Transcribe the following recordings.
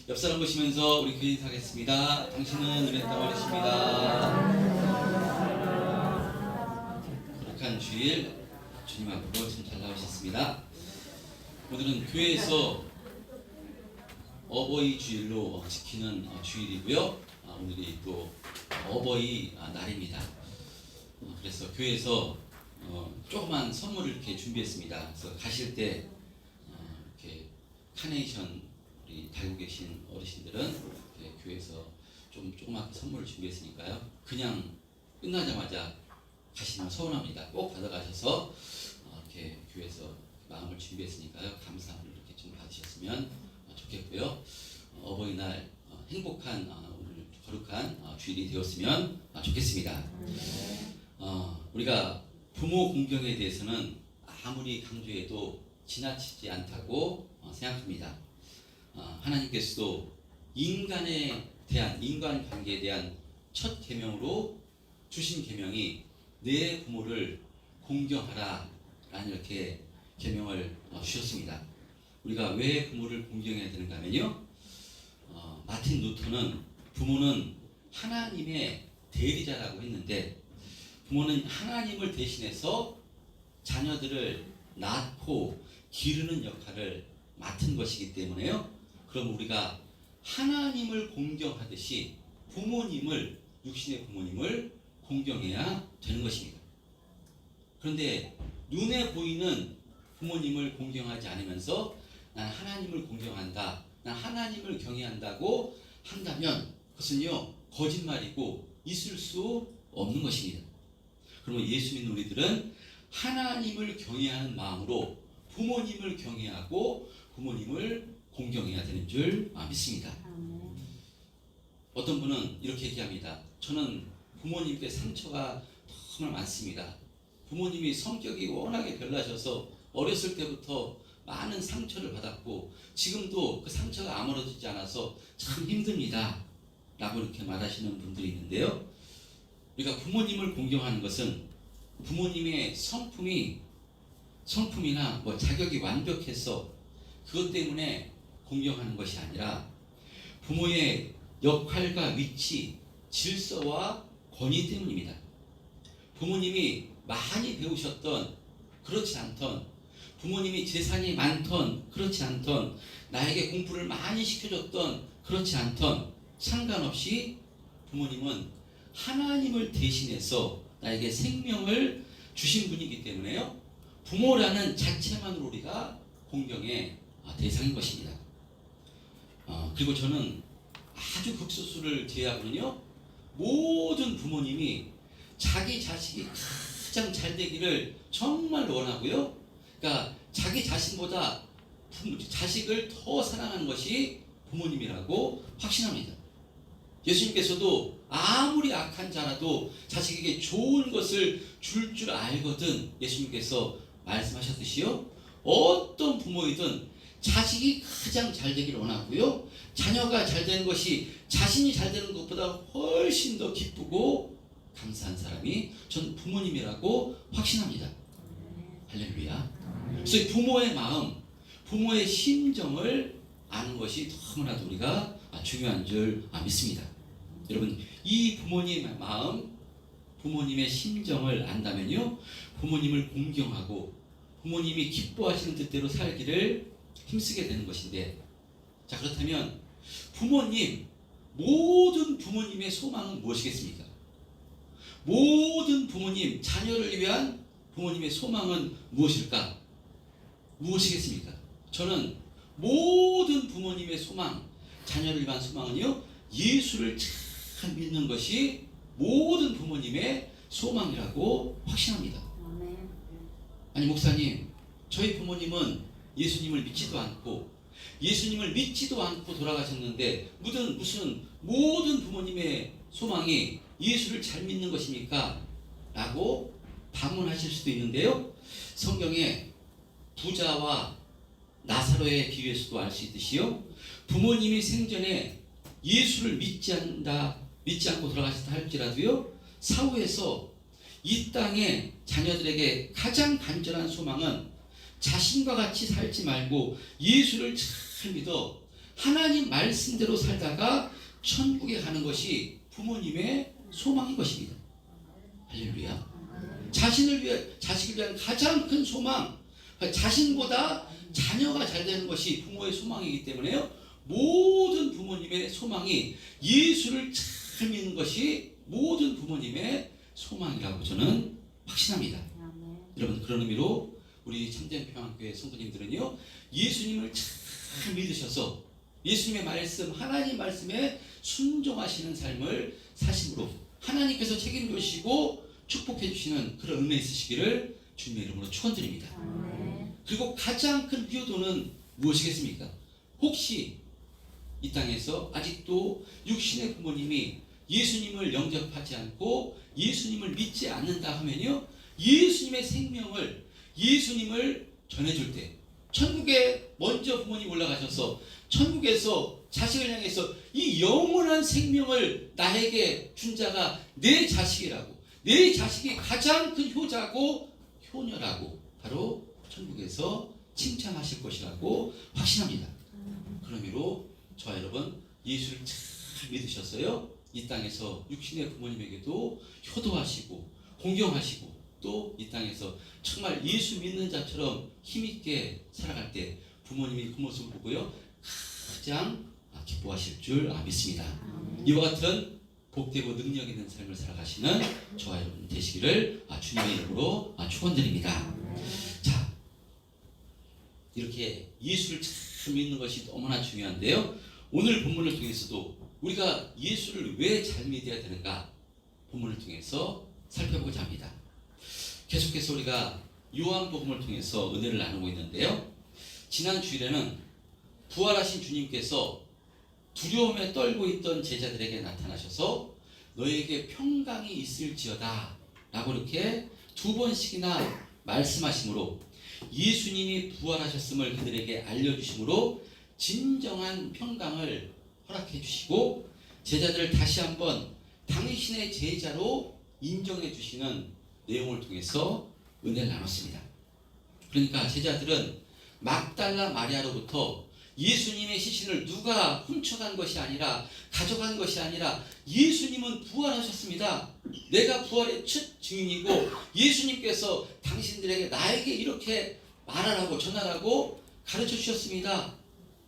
옆 사람 보시면서 우리 그 인사하겠습니다. 당신은 은혜 땅 어르십니다. 거룩한 주일 주님 앞으로 참 잘 나오셨습니다. 오늘은 교회에서 어버이 주일로 지키는 주일이고요. 오늘이 또 어버이 날입니다. 그래서 교회에서 조그만 선물을 이렇게 준비했습니다. 그래서 가실 때 이렇게 카네이션 우리 달고 계신 어르신들은 이렇게 교회에서 좀 조그맣게 선물을 준비했으니까요. 그냥 끝나자마자 가시면 서운합니다. 꼭 받아가셔서 이렇게 교회에서 마음을 준비했으니까요. 감사함을 이렇게 좀 받으셨으면 좋겠고요. 어버이날 행복한 오늘 거룩한 주일이 되었으면 좋겠습니다. 우리가 부모 공경에 대해서는 아무리 강조해도 지나치지 않다고 생각합니다. 하나님께서도 인간에 대한 인간 관계에 대한 첫 계명으로 주신 계명이 내 부모를 공경하라 라는 이렇게 계명을 주셨습니다. 우리가 왜 부모를 공경해야 되는가 하면요, 마틴 루터는 부모는 하나님의 대리자라고 했는데, 부모는 하나님을 대신해서 자녀들을 낳고 기르는 역할을 맡은 것이기 때문에요. 그럼 우리가 하나님을 공경하듯이 부모님을, 육신의 부모님을 공경해야 되는 것입니다. 그런데 눈에 보이는 부모님을 공경하지 않으면서 난 하나님을 공경한다, 난 하나님을 경외한다고 한다면 그것은요 거짓말이고 있을 수 없는 것입니다. 그러면 예수 믿는 우리들은 하나님을 경외하는 마음으로 부모님을 경외하고 부모님을 공경해야 되는 줄 믿습니다. 어떤 분은 이렇게 얘기합니다. 저는 부모님께 상처가 정말 많습니다. 부모님이 성격이 워낙에 별나셔서 어렸을 때부터 많은 상처를 받았고 지금도 그 상처가 아물어지지 않아서 참 힘듭니다 라고 이렇게 말하시는 분들이 있는데요, 우리가 부모님을 공경하는 것은 부모님의 성품이나 자격이 완벽해서 그것 때문에 공경하는 것이 아니라 부모의 역할과 위치, 질서와 권위 때문입니다. 부모님이 많이 배우셨던 그렇지 않던, 부모님이 재산이 많던 그렇지 않던, 나에게 공부를 많이 시켜줬던 그렇지 않던 상관없이 부모님은 하나님을 대신해서 나에게 생명을 주신 분이기 때문에요, 부모라는 자체만으로 우리가 공경의 대상인 것입니다. 그리고 저는 아주 극소수를 제외하고는요, 모든 부모님이 자기 자식이 가장 잘 되기를 정말 원하고요, 그러니까 자기 자신보다 자식을 더 사랑하는 것이 부모님이라고 확신합니다. 예수님께서도 아무리 악한 자라도 자식에게 좋은 것을 줄 알거든 예수님께서 말씀하셨듯이요, 어떤 부모이든 자식이 가장 잘 되기를 원하고요, 자녀가 잘 되는 것이 자신이 잘 되는 것보다 훨씬 더 기쁘고 감사한 사람이 전 부모님이라고 확신합니다. 할렐루야. 그래서 부모의 마음, 부모의 심정을 아는 것이 너무나도 우리가 중요한 줄 믿습니다. 여러분, 이 부모님의 마음, 부모님의 심정을 안다면요, 부모님을 공경하고 부모님이 기뻐하시는 뜻대로 살기를 힘쓰게 되는 것인데, 자, 그렇다면 모든 부모님의 소망은 무엇이겠습니까? 모든 부모님, 자녀를 위한 부모님의 소망은 무엇일까? 무엇이겠습니까? 저는 모든 부모님의 소망, 자녀를 위한 소망은요, 예수를 잘 믿는 것이 모든 부모님의 소망이라고 확신합니다. 아니, 목사님, 저희 부모님은 예수님을 믿지도 않고 돌아가셨는데 무슨 모든 부모님의 소망이 예수를 잘 믿는 것입니까? 라고 반문하실 수도 있는데요, 성경에 부자와 나사로의 비유에서도 알 수 있듯이요, 부모님이 생전에 예수를 믿지 않고 돌아가셨다 할지라도요, 사후에서 이 땅에 자녀들에게 가장 간절한 소망은 자신과 같이 살지 말고 예수를 잘 믿어 하나님 말씀대로 살다가 천국에 가는 것이 부모님의 소망인 것입니다. 할렐루야. 자식을 위한 가장 큰 소망, 자신보다 자녀가 잘 되는 것이 부모의 소망이기 때문에요. 모든 부모님의 소망이 예수를 잘 믿는 것이 모든 부모님의 소망이라고 저는 확신합니다. 여러분, 그런 의미로 우리 참된 평안교회 성도님들은요, 예수님을 잘 믿으셔서 예수님의 말씀, 하나님 말씀에 순종하시는 삶을 사심으로 하나님께서 책임져 주시고 축복해 주시는 그런 은혜 있으시기를 주님의 이름으로 축원드립니다. 그리고 가장 큰 효도는 무엇이겠습니까? 혹시 이 땅에서 아직도 육신의 부모님이 예수님을 영접하지 않고 예수님을 믿지 않는다 하면요, 예수님의 생명을, 예수님을 전해줄 때 천국에 먼저 부모님 올라가셔서 천국에서 자식을 향해서 이 영원한 생명을 나에게 준 자가 내 자식이라고, 내 자식이 가장 큰 효자고 효녀라고 바로 천국에서 칭찬하실 것이라고 확신합니다. 그런 의미로 저와 여러분, 예수를 잘 믿으셨어요. 이 땅에서 육신의 부모님에게도 효도하시고 공경하시고 또 이 땅에서 정말 예수 믿는 자처럼 힘있게 살아갈 때 부모님이 그 모습을 보고요, 가장 기뻐하실 줄 믿습니다. 이와 같은 복되고 능력 있는 삶을 살아가시는 저와 여러분 되시기를 주님의 이름으로 축원드립니다. 자, 이렇게 예수를 잘 믿는 것이 너무나 중요한데요, 오늘 본문을 통해서도 우리가 예수를 왜 잘 믿어야 되는가 본문을 통해서 살펴보고자 합니다. 계속해서 우리가 요한복음을 통해서 은혜를 나누고 있는데요, 지난 주일에는 부활하신 주님께서 두려움에 떨고 있던 제자들에게 나타나셔서 너에게 평강이 있을지어다 라고 이렇게 두 번씩이나 말씀하심으로 예수님이 부활하셨음을 그들에게 알려주심으로 진정한 평강을 허락해 주시고 제자들을 다시 한번 당신의 제자로 인정해 주시는 내용을 통해서 은혜를 나눴습니다. 그러니까 제자들은 막달라 마리아로부터 예수님의 시신을 누가 훔쳐간 것이 아니라, 가져간 것이 아니라 예수님은 부활하셨습니다. 내가 부활의 첫 증인이고 예수님께서 당신들에게 나에게 이렇게 말하라고 전하라고 가르쳐 주셨습니다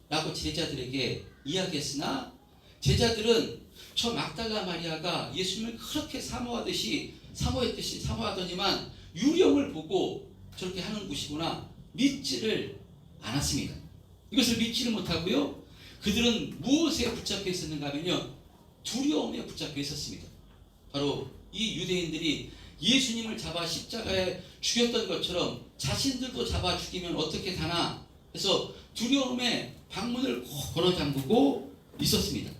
라고 제자들에게 이야기했으나 제자들은 저 막달라 마리아가 예수님을 그렇게 사모하더니만 유령을 보고 저렇게 하는 것이구나 믿지를 않았습니다. 이것을 믿지를 못하고요, 그들은 무엇에 붙잡혀 있었는가 하면요, 두려움에 붙잡혀 있었습니다. 바로 이 유대인들이 예수님을 잡아 십자가에 죽였던 것처럼 자신들도 잡아 죽이면 어떻게 하나 해서 두려움에 방문을 걸어 잠그고 있었습니다.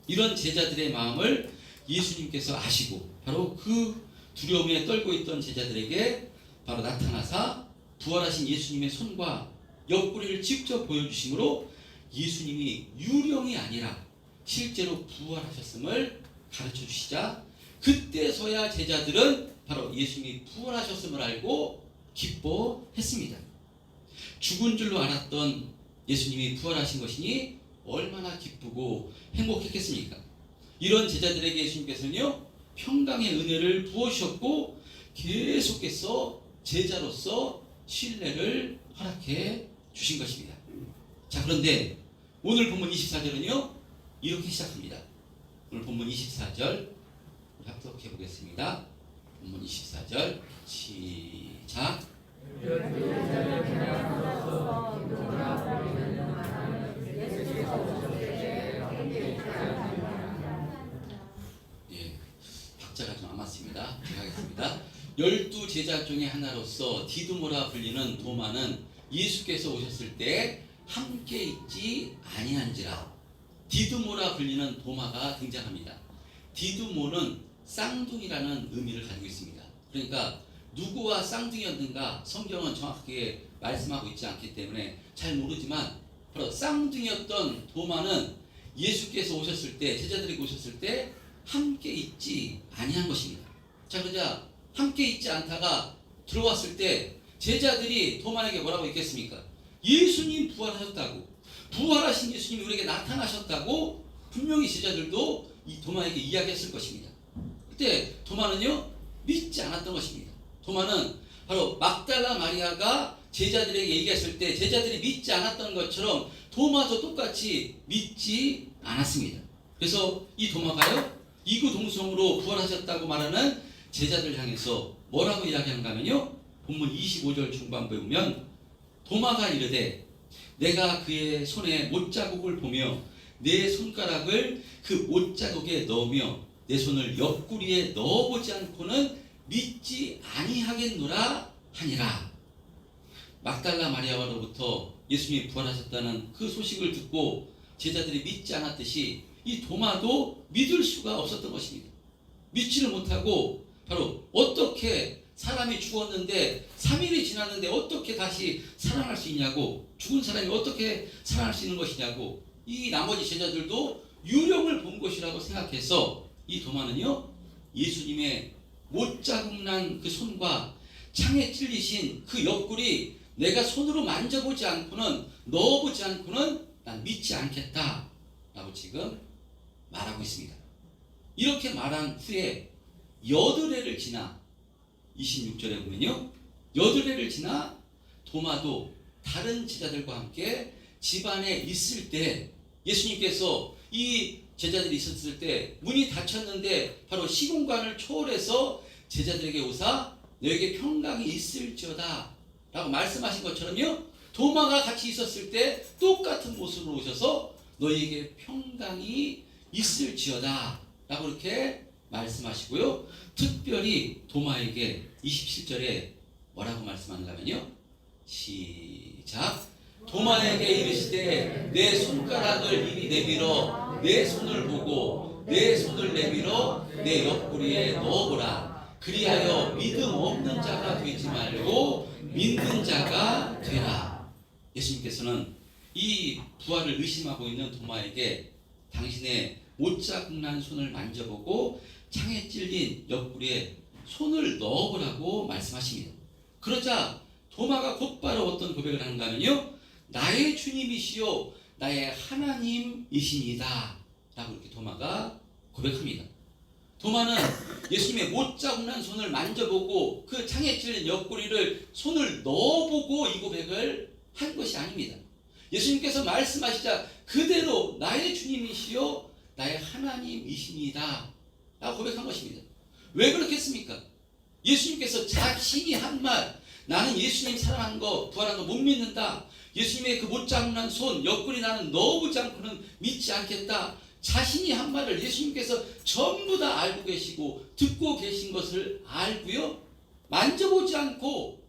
이런 제자들의 마음을 예수님께서 아시고 바로 그 두려움에 떨고 있던 제자들에게 바로 나타나사 부활하신 예수님의 손과 옆구리를 직접 보여주심으로 예수님이 유령이 아니라 실제로 부활하셨음을 가르쳐 주시자 그때서야 제자들은 바로 예수님이 부활하셨음을 알고 기뻐했습니다. 죽은 줄로 알았던 예수님이 부활하신 것이니 얼마나 기쁘고 행복했겠습니까? 이런 제자들에게 예수님께서는요, 평강의 은혜를 부어주셨고 계속해서 제자로서 신뢰를 허락해 주신 것입니다. 자, 그런데 오늘 본문 24절은요 이렇게 시작합니다. 오늘 본문 24절 합독해 보겠습니다. 본문 24절 시작. 예, 박자가 좀 안 맞습니다. 제가 하겠습니다. 12제자 중에 하나로서 디두모라 불리는 도마는 예수께서 오셨을 때 함께 있지 아니한지라. 디두모라 불리는 도마가 등장합니다. 디두모는 쌍둥이라는 의미를 가지고 있습니다. 그러니까 누구와 쌍둥이였는가 성경은 정확하게 말씀하고 있지 않기 때문에 잘 모르지만 바로 쌍둥이였던 도마는 예수께서 오셨을 때, 제자들이 오셨을 때 함께 있지 아니한 것입니다. 자, 그러자 함께 있지 않다가 들어왔을 때 제자들이 도마에게 뭐라고 했겠습니까? 예수님 부활하셨다고, 부활하신 예수님이 우리에게 나타나셨다고 분명히 제자들도 이 도마에게 이야기했을 것입니다. 그때 도마는요 믿지 않았던 것입니다. 도마는 바로 막달라 마리아가 제자들에게 얘기했을 때 제자들이 믿지 않았던 것처럼 도마도 똑같이 믿지 않았습니다. 그래서 이 도마가요 이구동성으로 부활하셨다고 말하는 제자들 향해서 뭐라고 이야기하는가 하면요 본문 25절 중반부에 보면 도마가 이르되 내가 그의 손에 못자국을 보며 내 손가락을 그 못자국에 넣으며 내 손을 옆구리에 넣어보지 않고는 믿지 아니하겠노라 하니라. 막달라 마리아로부터 예수님이 부활하셨다는 그 소식을 듣고 제자들이 믿지 않았듯이 이 도마도 믿을 수가 없었던 것입니다. 믿지를 못하고 바로 어떻게 사람이 죽었는데 3일이 지났는데 어떻게 다시 살아날 수 있냐고, 죽은 사람이 어떻게 살아날 수 있는 것이냐고, 이 나머지 제자들도 유령을 본 것이라고 생각해서 이 도마는요 예수님의 못자국 난 그 손과 창에 찔리신 그 옆구리 내가 손으로 만져보지 않고는 넣어보지 않고는 난 믿지 않겠다 라고 지금 말하고 있습니다. 이렇게 말한 후에 여드레를 지나 26절에 보면요 여드레를 지나 도마도 다른 제자들과 함께 집안에 있을 때 예수님께서 이 제자들이 있었을 때 문이 닫혔는데 바로 시공간을 초월해서 제자들에게 오사 너에게 평강이 있을지어다 라고 말씀하신 것처럼요 도마가 같이 있었을 때 똑같은 모습으로 오셔서 너희에게 평강이 있을지어다 라고 이렇게 말씀하시고요 특별히 도마에게 27절에 뭐라고 말씀하는가 하면요 시작 도마에게 이르시되 내 손가락을 이리 내밀어 내 손을 보고 내 손을 내밀어 내 옆구리에 넣어보라. 그리하여 믿음 없는 자가 되지 말고 믿는 자가 되라. 예수님께서는 이 부활을 의심하고 있는 도마에게 당신의 못자국 난 손을 만져보고 창에 찔린 옆구리에 손을 넣어보라고 말씀하십니다. 그러자 도마가 곧바로 어떤 고백을 하는가 하면요 나의 주님이시요 나의 하나님이시니다 라고 이렇게 도마가 고백합니다. 도마는 예수님의 못자국 난 손을 만져보고 그 창에 찔린 옆구리를 손을 넣어보고 이 고백을 한 것이 아닙니다. 예수님께서 말씀하시자 그대로 나의 주님이시요 나의 하나님이십니다 라고 고백한 것입니다. 왜 그렇게 했습니까? 예수님께서 자신이 한 말 나는 예수님 살아난 거 부활한 거 못 믿는다. 예수님의 그 못자국 난 손 옆구리 나는 넣어보지 않고는 믿지 않겠다. 자신이 한 말을 예수님께서 전부 다 알고 계시고 듣고 계신 것을 알고요 만져보지 않고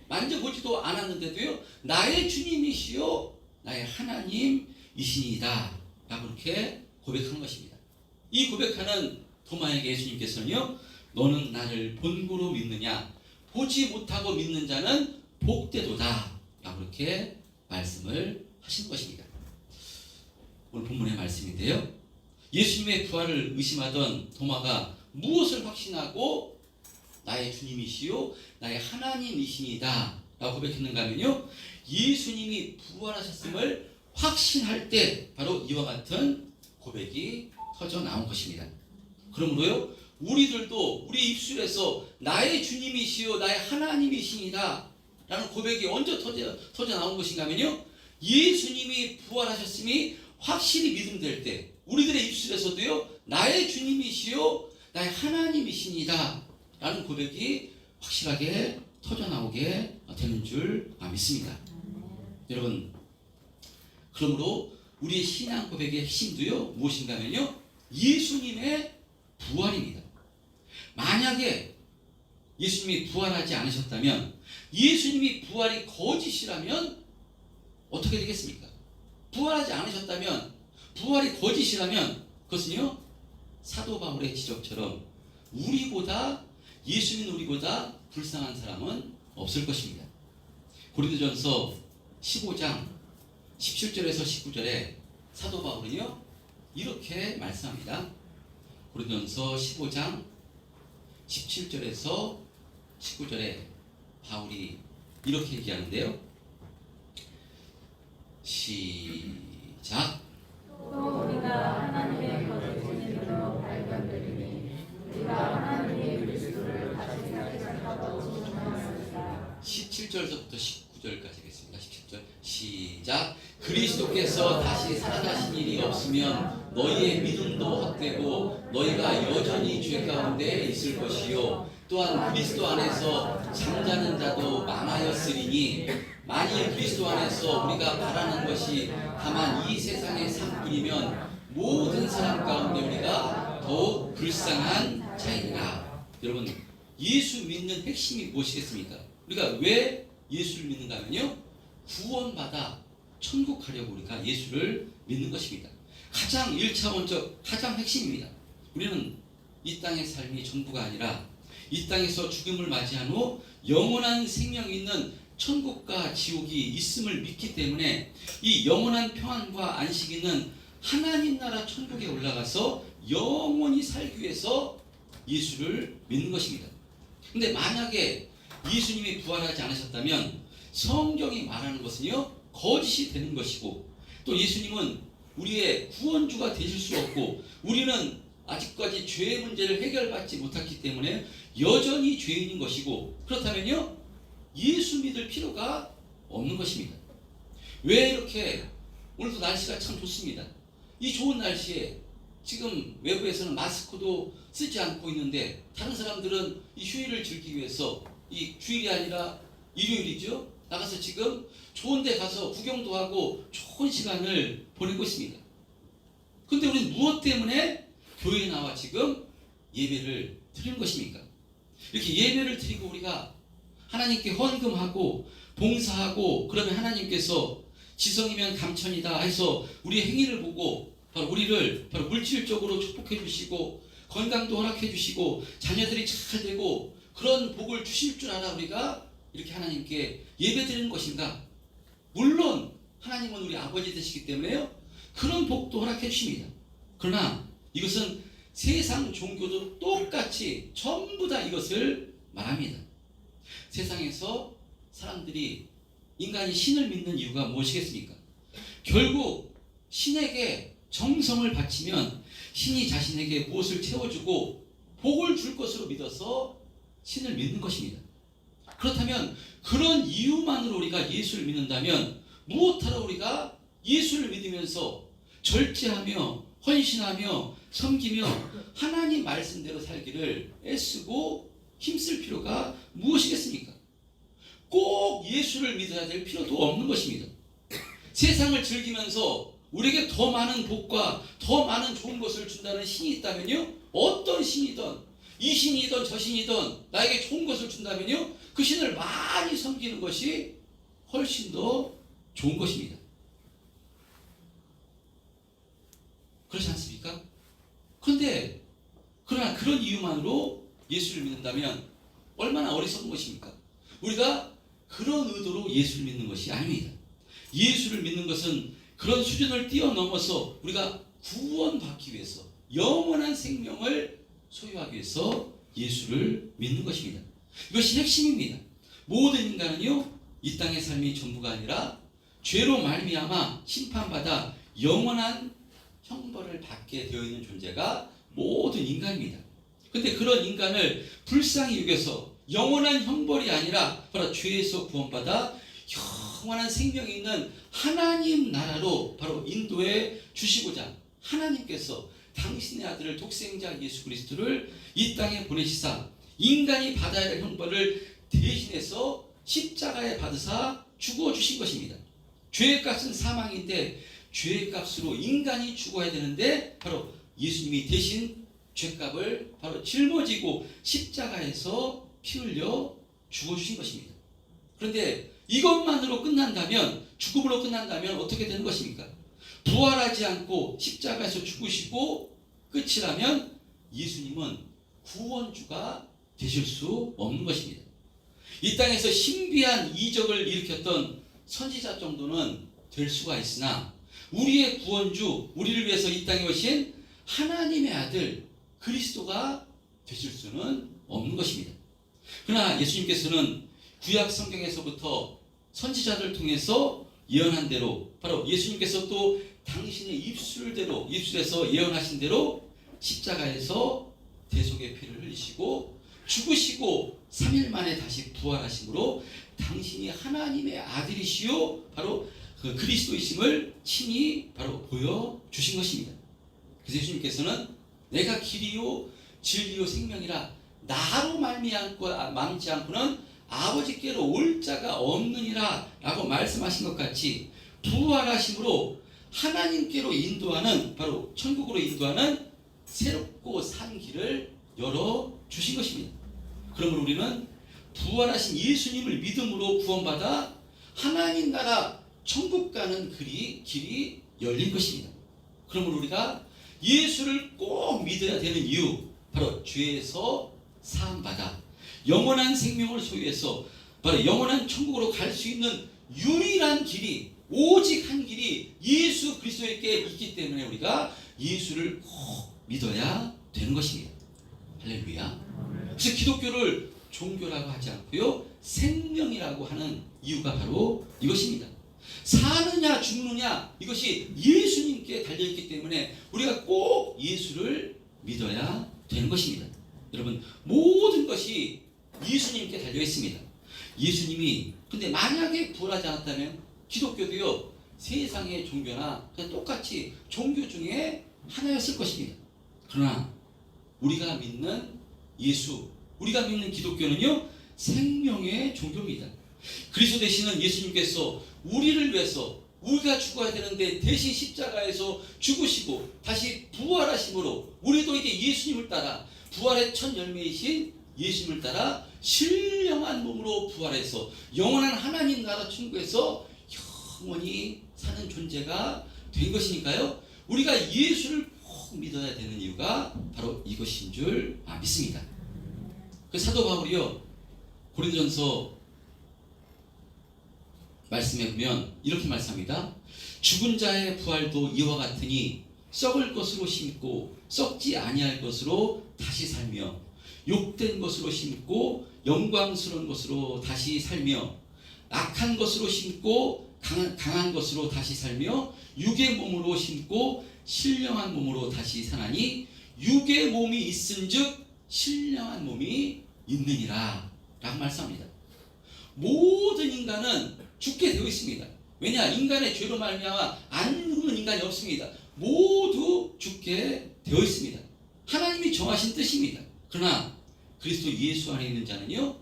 만져보지도 않았는데도요 나의 주님이시요 나의 하나님이시니다 라고 이렇게 고백한 것입니다. 이 고백하는 도마에게 예수님께서는요 너는 나를 본고로 믿느냐 보지 못하고 믿는 자는 복되도다 라고 이렇게 말씀을 하신 것입니다. 오늘 본문의 말씀인데요 예수님의 부활을 의심하던 도마가 무엇을 확신하고 나의 주님이시요 나의 하나님이시니다 라고 고백했는가 하면요 예수님이 부활하셨음을 확신할 때 바로 이와 같은 고백이 터져 나온 것입니다. 그러므로요 우리들도 우리 입술에서 나의 주님이시요 나의 하나님이시니다 라는 고백이 언제 터져 나온 것인가 하면요 예수님이 부활하셨음이 확실히 믿음될 때 우리들의 입술에서도요 나의 주님이시요 나의 하나님이시니다 라는 고백이 확실하게 터져 나오게 되는 줄 믿습니다. 여러분 그러므로 우리의 신앙 고백의 핵심도요 무엇인가 하면요 예수님의 부활입니다. 만약에 예수님이 부활하지 않으셨다면 예수님이 부활이 거짓이라면 어떻게 되겠습니까? 부활하지 않으셨다면 부활이 거짓이라면 그것은요 사도 바울의 지적처럼 우리보다 예수 믿는 우리보다 불쌍한 사람은 없을 것입니다. 고린도전서 15장 17절에서 19절에 사도 바울은요 이렇게 말씀합니다. 고린도전서 15장 17절에서 19절에 바울이 이렇게 얘기하는데요 시작. 또 우리가 하나님의 거짓인 일로 발견되리니 우리가 하나님의 그리스도를 다시 생각하고 증언하였습니다. 17절서부터 19절까지 하겠습니다. 17절 시작. 그리스도께서 다시 살아나신 일이 없으면 너희의 믿음도 헛되고 너희가 여전히 죄 가운데 있을 것이요 또한 그리스도 안에서 잠자는 자도 많아였으리니 만일 그리스도 안에서 우리가 바라는 것이 다만 이 세상의 삶뿐이면 모든 사람 가운데 우리가 더욱 불쌍한 자이니라. 여러분, 예수 믿는 핵심이 무엇이겠습니까? 우리가 왜 예수를 믿는가 하면요, 구원받아 천국 가려고 우리가 예수를 믿는 것입니다. 가장 1차원적 가장 핵심입니다. 우리는 이 땅의 삶이 전부가 아니라 이 땅에서 죽음을 맞이한 후 영원한 생명이 있는 천국과 지옥이 있음을 믿기 때문에 이 영원한 평안과 안식이 있는 하나님 나라 천국에 올라가서 영원히 살기 위해서 예수를 믿는 것입니다. 근데 만약에 예수님이 부활하지 않으셨다면 성경이 말하는 것은요, 거짓이 되는 것이고, 또 예수님은 우리의 구원주가 되실 수 없고, 우리는 아직까지 죄의 문제를 해결받지 못했기 때문에 여전히 죄인인 것이고, 그렇다면요, 예수 믿을 필요가 없는 것입니다. 왜 이렇게 오늘도 날씨가 참 좋습니다. 이 좋은 날씨에 지금 외부에서는 마스크도 쓰지 않고 있는데 다른 사람들은 이 휴일을 즐기기 위해서 이 주일이 아니라 일요일이죠. 나가서 지금 좋은 데 가서 구경도 하고 좋은 시간을 보내고 있습니다. 근데 우리는 무엇 때문에 교회에 나와 지금 예배를 드리는 것입니까? 이렇게 예배를 드리고 우리가 하나님께 헌금하고 봉사하고 그러면 하나님께서 지성이면 감천이다 해서 우리의 행위를 보고 바로 우리를 바로 물질적으로 축복해 주시고 건강도 허락해 주시고 자녀들이 잘 되고 그런 복을 주실 줄 알아 우리가 이렇게 하나님께 예배드리는 것인가? 물론 하나님은 우리 아버지 되시기 때문에요, 그런 복도 허락해 주십니다. 그러나 이것은 세상 종교도 똑같이 전부 다 이것을 말합니다. 세상에서 사람들이 인간이 신을 믿는 이유가 무엇이겠습니까? 결국 신에게 정성을 바치면 신이 자신에게 무엇을 채워주고 복을 줄 것으로 믿어서 신을 믿는 것입니다. 그렇다면 그런 이유만으로 우리가 예수를 믿는다면 무엇하러 우리가 예수를 믿으면서 절제하며 헌신하며 섬기며 하나님 말씀대로 살기를 애쓰고 힘쓸 필요가 무엇이겠습니까? 꼭 예수를 믿어야 될 필요도 없는 것입니다. 세상을 즐기면서 우리에게 더 많은 복과 더 많은 좋은 것을 준다는 신이 있다면요, 어떤 신이든 이 신이든 저 신이든 나에게 좋은 것을 준다면요, 그 신을 많이 섬기는 것이 훨씬 더 좋은 것입니다. 그렇지 않습니까? 그러나 그런 이유만으로 예수를 믿는다면 얼마나 어리석은 것입니까? 우리가 그런 의도로 예수를 믿는 것이 아닙니다. 예수를 믿는 것은 그런 수준을 뛰어넘어서 우리가 구원받기 위해서 영원한 생명을 소유하기 위해서 예수를 믿는 것입니다. 이것이 핵심입니다. 모든 인간은요, 이 땅의 삶이 전부가 아니라 죄로 말미암아 심판받아 영원한 형벌을 받게 되어 있는 존재가 모든 인간입니다. 근데 그런 인간을 불쌍히 여겨서 영원한 형벌이 아니라 바로 죄에서 구원받아 영원한 생명이 있는 하나님 나라로 바로 인도해 주시고자 하나님께서 당신의 아들을 독생자 예수 그리스도를 이 땅에 보내시사 인간이 받아야 할 형벌을 대신해서 십자가에 받으사 죽어 주신 것입니다. 죄의 값은 사망인데 죄의 값으로 인간이 죽어야 되는데 바로 예수님이 대신 죄값을 바로 짊어지고 십자가에서 피 흘려 죽어주신 것입니다. 그런데 이것만으로 끝난다면, 죽음으로 끝난다면 어떻게 되는 것입니까? 부활하지 않고 십자가에서 죽으시고 끝이라면 예수님은 구원주가 되실 수 없는 것입니다. 이 땅에서 신비한 이적을 일으켰던 선지자 정도는 될 수가 있으나 우리의 구원주, 우리를 위해서 이 땅에 오신 하나님의 아들 그리스도가 되실 수는 없는 것입니다. 그러나 예수님께서는 구약 성경에서부터 선지자들 통해서 예언한 대로 바로 예수님께서 또 당신의 입술에서 예언하신 대로 십자가에서 대속의 피를 흘리시고 죽으시고 3일 만에 다시 부활하심으로 당신이 하나님의 아들이시요 바로 그 그리스도이심을 친히 바로 보여주신 것입니다. 그래서 예수님께서는 내가 길이요 진리요 생명이라 나로 말미암지 않고는 아버지께로 올 자가 없느니라 라고 말씀하신 것 같이 부활하심으로 하나님께로 인도하는 바로 천국으로 인도하는 새롭고 산 길을 열어주신 것입니다. 그러므로 우리는 부활하신 예수님을 믿음으로 구원받아 하나님 나라 천국 가는 길이 열린 것입니다. 그러므로 우리가 예수를 꼭 믿어야 되는 이유, 바로 죄에서 사함받아 영원한 생명을 소유해서 바로 영원한 천국으로 갈 수 있는 유일한 길이, 오직 한 길이 예수 그리스도에게 있기 때문에 우리가 예수를 꼭 믿어야 되는 것입니다. 할렐루야. 그래서 기독교를 종교라고 하지 않고요, 생명이라고 하는 이유가 바로 이것입니다. 사느냐 죽느냐 이것이 예수님께 달려있기 때문에 우리가 꼭 예수를 믿어야 되는 것입니다. 여러분, 모든 것이 예수님께 달려있습니다. 예수님이 근데 만약에 부활하지 않았다면 기독교도요 세상의 종교나 그냥 똑같이 종교 중에 하나였을 것입니다. 그러나 우리가 믿는 예수, 우리가 믿는 기독교는요 생명의 종교입니다. 그리스도 되시는 예수님께서 우리를 위해서 우리가 죽어야 되는데 대신 십자가에서 죽으시고 다시 부활하심으로 우리도 이제 예수님을 따라 부활의 첫 열매이신 예수님을 따라 신령한 몸으로 부활해서 영원한 하나님 나라 천국에서 영원히 사는 존재가 된 것이니까요. 우리가 예수를 꼭 믿어야 되는 이유가 바로 이것인 줄 믿습니다. 그 사도 바울이요 고린도전서 말씀해 보면 이렇게 말씀합니다. 죽은 자의 부활도 이와 같으니 썩을 것으로 심고 썩지 아니할 것으로 다시 살며 욕된 것으로 심고 영광스러운 것으로 다시 살며 악한 것으로 심고 강한 것으로 다시 살며 육의 몸으로 심고 신령한 몸으로 다시 사나니 육의 몸이 있은즉 신령한 몸이 있느니라 라고 말씀합니다. 모든 인간은 죽게 되어 있습니다. 왜냐? 인간의 죄로 말미암아 안 죽는 인간이 없습니다. 모두 죽게 되어 있습니다. 하나님이 정하신 뜻입니다. 그러나 그리스도 예수 안에 있는 자는요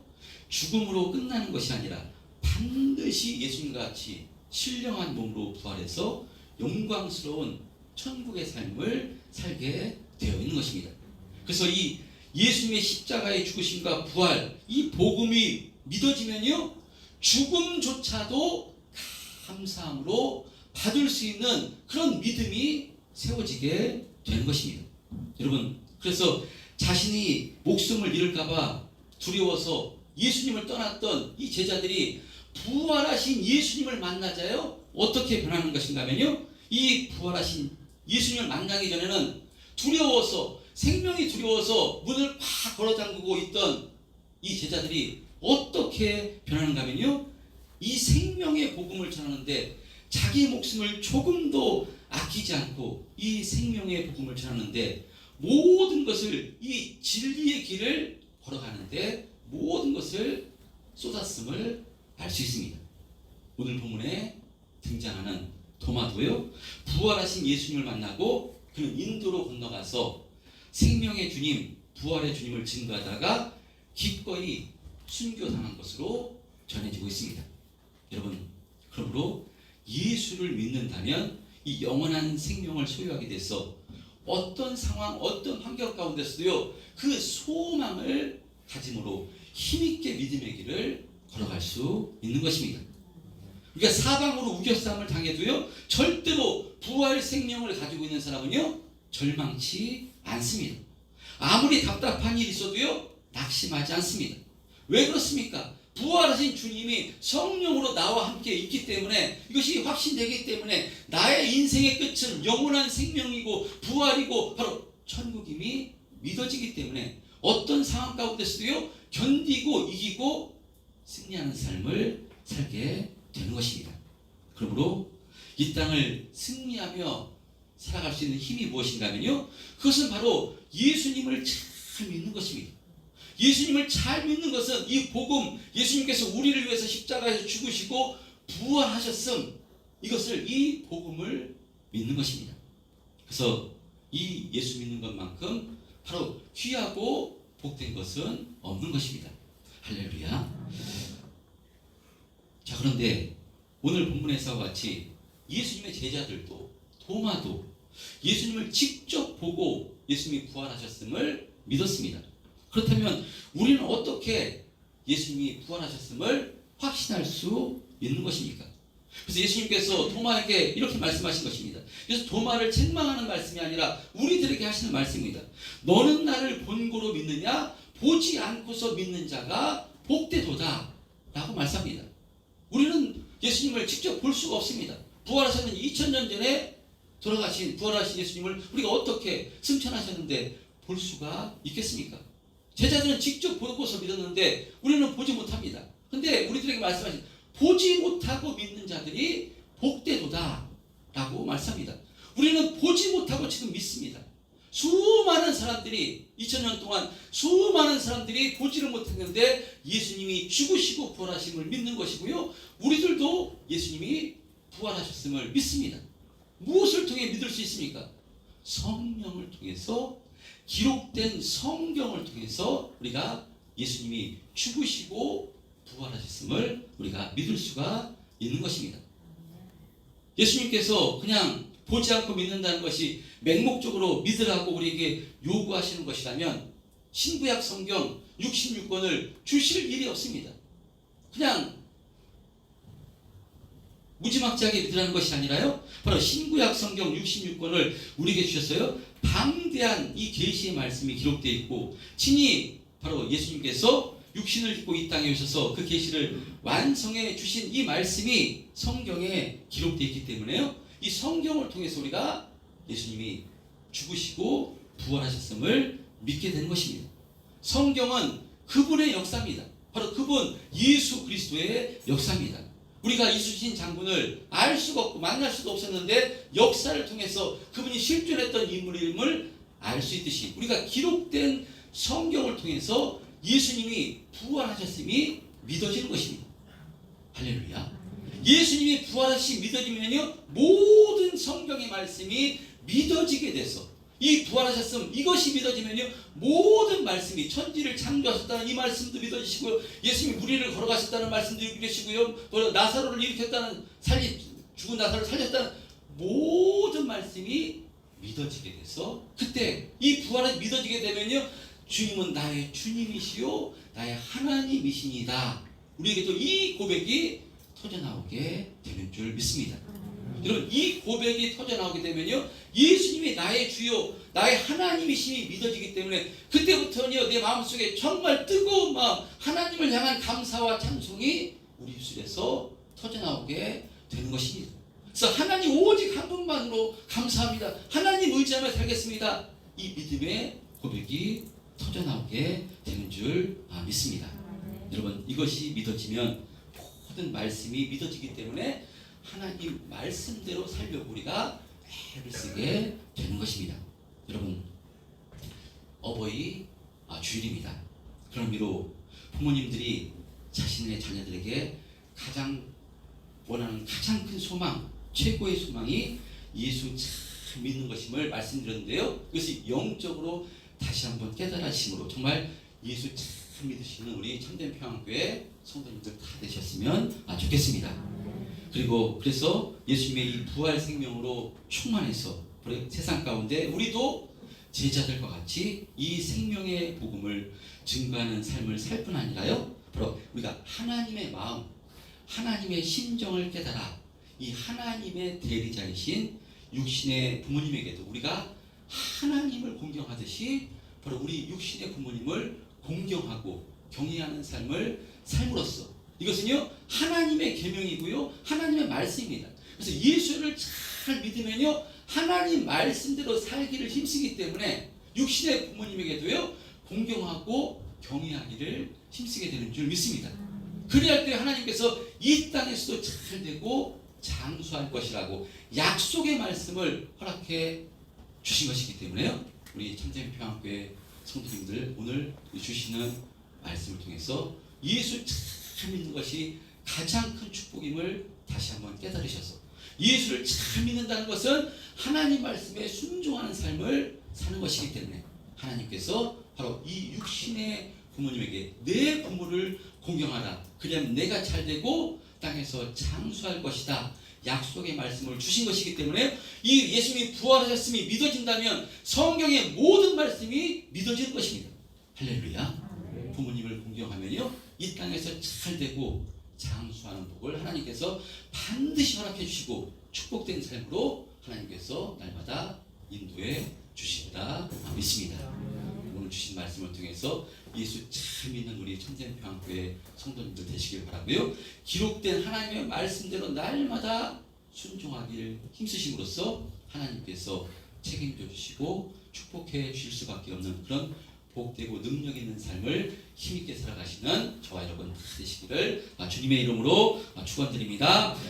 죽음으로 끝나는 것이 아니라 반드시 예수님과 같이 신령한 몸으로 부활해서 영광스러운 천국의 삶을 살게 되어 있는 것입니다. 그래서 이 예수님의 십자가의 죽으심과 부활, 이 복음이 믿어지면요 죽음조차도 감사함으로 받을 수 있는 그런 믿음이 세워지게 되는 것입니다. 여러분, 그래서 자신이 목숨을 잃을까봐 두려워서 예수님을 떠났던 이 제자들이 부활하신 예수님을 만나자요 어떻게 변하는 것인가 하면요 이 부활하신 예수님을 만나기 전에는 두려워서 생명이 두려워서 문을 팍 걸어 잠그고 있던 이 제자들이 어떻게 변하는가 하면요 이 생명의 복음을 전하는데 자기 목숨을 조금도 아끼지 않고 이 생명의 복음을 전하는데 모든 것을 이 진리의 길을 걸어가는데 모든 것을 쏟았음을 알 수 있습니다. 오늘 본문에 등장하는 도마도요 부활하신 예수님을 만나고 그는 인도로 건너가서 생명의 주님, 부활의 주님을 증거하다가 기꺼이 순교당한 것으로 전해지고 있습니다. 여러분, 그러므로 예수를 믿는다면 이 영원한 생명을 소유하게 돼서 어떤 상황, 어떤 환경 가운데서도요 그 소망을 가짐으로 힘있게 믿음의 길을 걸어갈 수 있는 것입니다. 그러니까 사방으로 우겨싸움을 당해도요 절대로 부활 생명을 가지고 있는 사람은요 절망치 않습니다. 아무리 답답한 일이 있어도요 낙심하지 않습니다. 왜 그렇습니까? 부활하신 주님이 성령으로 나와 함께 있기 때문에 이것이 확신되기 때문에 나의 인생의 끝은 영원한 생명이고 부활이고 바로 천국임이 믿어지기 때문에 어떤 상황 가운데서도요 견디고 이기고 승리하는 삶을 살게 되는 것입니다. 그러므로 이 땅을 승리하며 살아갈 수 있는 힘이 무엇인가면요, 그것은 바로 예수님을 잘 믿는 것입니다. 예수님을 잘 믿는 것은 이 복음, 예수님께서 우리를 위해서 십자가에서 죽으시고 부활하셨음, 이것을, 이 복음을 믿는 것입니다. 그래서 이 예수 믿는 것만큼 바로 귀하고 복된 것은 없는 것입니다. 할렐루야. 자, 그런데 오늘 본문에서와 같이 예수님의 제자들도, 도마도 예수님을 직접 보고 예수님이 부활하셨음을 믿었습니다. 그렇다면 우리는 어떻게 예수님이 부활하셨음을 확신할 수 있는 것입니까? 그래서 예수님께서 도마에게 이렇게 말씀하신 것입니다. 그래서 도마를 책망하는 말씀이 아니라 우리들에게 하시는 말씀입니다. 너는 나를 본고로 믿느냐? 보지 않고서 믿는 자가 복되도다 라고 말씀합니다. 우리는 예수님을 직접 볼 수가 없습니다. 부활하셨는 2000년 전에 부활하신 예수님을 우리가 어떻게 승천하셨는데 볼 수가 있겠습니까? 제자들은 직접 보고서 믿었는데 우리는 보지 못합니다. 근데 우리들에게 말씀하신, 보지 못하고 믿는 자들이 복되도다 라고 말씀합니다. 우리는 보지 못하고 지금 믿습니다. 수많은 사람들이 2000년 동안 수많은 사람들이 보지를 못했는데 예수님이 죽으시고 부활하심을 믿는 것이고요, 우리들도 예수님이 부활하셨음을 믿습니다. 무엇을 통해 믿을 수 있습니까? 성령을 통해서, 기록된 성경을 통해서 우리가 예수님이 죽으시고 부활하셨음을 우리가 믿을 수가 있는 것입니다. 예수님께서 그냥 보지 않고 믿는다는 것이 맹목적으로 믿으라고 우리에게 요구하시는 것이라면 신구약 성경 66권을 주실 일이 없습니다. 그냥 무지막지하게 믿으라는 것이 아니라요, 바로 신구약 성경 66권을 우리에게 주셨어요. 방대한 이 계시의 말씀이 기록되어 있고, 친히 바로 예수님께서 육신을 입고 이 땅에 오셔서 그 계시를 완성해 주신 이 말씀이 성경에 기록되어 있기 때문에요, 이 성경을 통해서 우리가 예수님이 죽으시고 부활하셨음을 믿게 되는 것입니다. 성경은 그분의 역사입니다. 바로 그분 예수 그리스도의 역사입니다. 우리가 이순신 장군을 알 수가 없고 만날 수도 없었는데 역사를 통해서 그분이 실존했던 인물임을 알 수 있듯이 우리가 기록된 성경을 통해서 예수님이 부활하셨음이 믿어지는 것입니다. 할렐루야. 예수님이 부활하심이 믿어지면요, 모든 성경의 말씀이 믿어지게 돼서, 이 부활하셨음, 이것이 믿어지면요, 모든 말씀이, 천지를 창조하셨다는 이 말씀도 믿어지시고요, 예수님이 무리를 걸어가셨다는 말씀도 믿으시고요, 또 나사로를 일으켰다는, 죽은 나사로를 살렸다는 모든 말씀이 믿어지게 돼서, 그때 이 부활이 믿어지게 되면요, 주님은 나의 주님이시요 나의 하나님이시니다, 우리에게 또 이 고백이 터져나오게 되는 줄 믿습니다. 여러분, 이 고백이 터져나오게 되면요, 예수님이 나의 주요 나의 하나님이심이 믿어지기 때문에 그때부터는요, 내 마음속에 정말 뜨거운 마음, 하나님을 향한 감사와 찬송이 우리 입술에서 터져나오게 되는 것입니다. 그래서 하나님 오직 한 분만으로 감사합니다, 하나님 의지하며 살겠습니다, 이 믿음의 고백이 터져나오게 되는 줄 믿습니다. 여러분, 이것이 믿어지면 모든 말씀이 믿어지기 때문에 하나님 말씀대로 살려고 우리가 애를 쓰게 되는 것입니다. 여러분, 어버이 주일입니다. 그런 의미로 부모님들이 자신의 자녀들에게 가장 원하는 가장 큰 소망, 최고의 소망이 예수 참 믿는 것임을 말씀드렸는데요, 이것이 영적으로 다시 한번 깨달으심으로 정말 예수 참 믿으시는 우리 참된 평안교회 성도님들 다 되셨으면 좋겠습니다. 그리고 그래서 예수님의 이 부활 생명으로 충만해서 세상 가운데 우리도 제자들과 같이 이 생명의 복음을 증거하는 삶을 살 뿐 아니라요, 바로 우리가 하나님의 마음, 하나님의 심정을 깨달아 이 하나님의 대리자이신 육신의 부모님에게도 우리가 하나님을 공경하듯이 바로 우리 육신의 부모님을 공경하고 경외하는 삶을 삶으로써, 이것은요 하나님의 계명이고요 하나님의 말씀입니다. 그래서 예수를 잘 믿으면요 하나님 말씀대로 살기를 힘쓰기 때문에 육신의 부모님에게도요 공경하고 경외하기를 힘쓰게 되는 줄 믿습니다. 그래야 때 하나님께서 이 땅에서도 잘 되고 장수할 것이라고 약속의 말씀을 허락해 주신 것이기 때문에요. 우리 참재평화교회 성도님들 오늘 주시는 말씀을 통해서 예수 참 믿는 것이 가장 큰 축복임을 다시 한번 깨달으셔서 예수를 잘 믿는다는 것은 하나님 말씀에 순종하는 삶을 사는 것이기 때문에 하나님께서 바로 이 육신의 부모님에게 내 부모를 공경하라. 그러면 내가 잘 되고 땅에서 장수할 것이다. 약속의 말씀을 주신 것이기 때문에 이 예수님이 부활하셨음이 믿어진다면 성경의 모든 말씀이 믿어지는 것입니다. 할렐루야. 부모님을 공경하면요 이 땅에서 잘 되고 장수하는 복을 하나님께서 반드시 허락해 주시고 축복된 삶으로 하나님께서 날마다 인도해 주신다 믿습니다. 오늘 주신 말씀을 통해서 예수 참 믿는 우리 천재평화교회 성도님들 되시길 바라고요. 기록된 하나님의 말씀대로 날마다 순종하길 힘쓰심으로써 하나님께서 책임져 주시고 축복해 주실 수밖에 없는 그런 복되고 능력 있는 삶을 힘있게 살아가시는 저와 여러분 다 되시기를 주님의 이름으로 축원드립니다.